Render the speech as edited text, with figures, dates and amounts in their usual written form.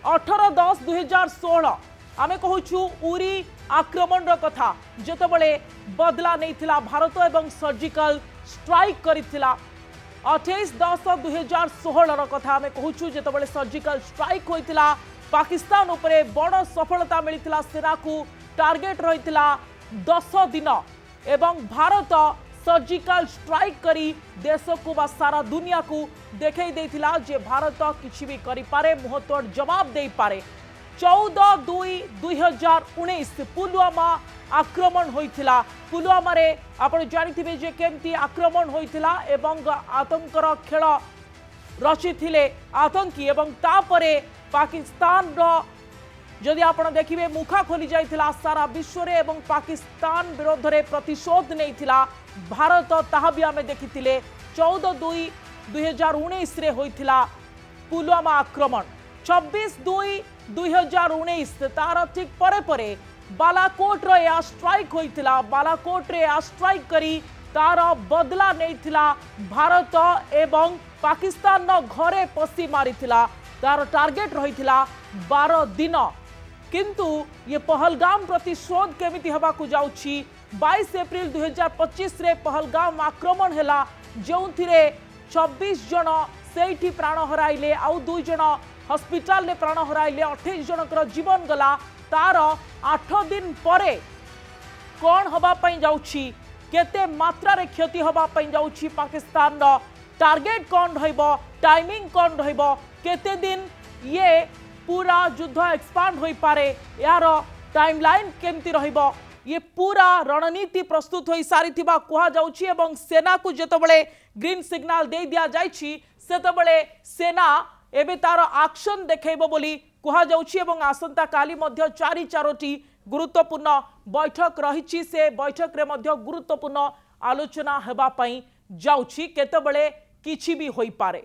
18/10/2016 आमे कहूछु उरी आक्रमण कथा जेतबले बदला नहीं भारत एवं सर्जिकल स्ट्राइक करिथिला 28/10/2016 कथा आमे कहूछु जेतबले सर्जिकल स्ट्राइक होइतिला पाकिस्तान उपरे बड़ सफलता मिलिथिला सेना को टार्गेट रहिथिला 10 दिन एवं भारत सर्जिकल स्ट्राइक करी देश को बा सारा दुनिया को देखै देथिला जे भारत किछि भी करि पारे मुहतोड़ जवाब दे पारे 14/2/2019 पुलवामा आक्रमण होइथिला पुलवामा रे आपण जानिथिबे जे केमती आक्रमण होइथिला एवं आतंकर खेल रचिथिले आतंकी एवं तापरे पाकिस्तान रो जदि आपण देखिबे मुखा खोली जाइथिला सारा विश्व रे एवं पाकिस्तान विरोध रे प्रतिशोध नैथिला भारत ताहा भी आमे देखिथिले 14/2/2019 रे होइथिला पुलवामा आक्रमण 26/2/2019 तार ठीक परे परे बालाकोट रो एयर स्ट्राइक होइथिला बालाकोट रे एयर स्ट्राइक करी तार बदला नैथिला भारत एवं पाकिस्तान नो घरे पसी मारिथिला तार टार्गेट रहिथिला 12 दिन किंतु ये पहलगाम प्रतिशोध केमिति हवा को जाउछि 22 अप्रैल 2025 रे पहलगाम आक्रमण हैला जोंथिरे 26 जन सेठी प्राण हराइले आउ 2 जन हॉस्पिटल ने प्राण हराइले 28 जनकर जीवन गला तार 8 दिन परे कौन हवा पई जाउछि केते मात्रा रे क्षति हवा पई जाउछि पाकिस्तान रो टार्गेट कौन रहइबो टाइमिंग कौन रहइबो केते दिन ये पूरा युद्ध एक्सपांड होई पारे यार टाइमलाइन केमती रहिबो ये पूरा रणनीति प्रस्तुत होई सारिथिबा कुहा जाउछि एवं सेना को जेतबळे ग्रीन सिग्नल दे दिया जाइछि सेतबळे सेना एबे तार एक्शन देखैबो बोली कुहा जाउछि एवं आसंता काली मध्य 4-4टी गुरुत्वपूर्ण बैठक रहिछि से बैठक रे मध्य गुरुत्वपूर्ण आलोचना हेबा पई जाउछि केतबळे किछि भी होई पारे।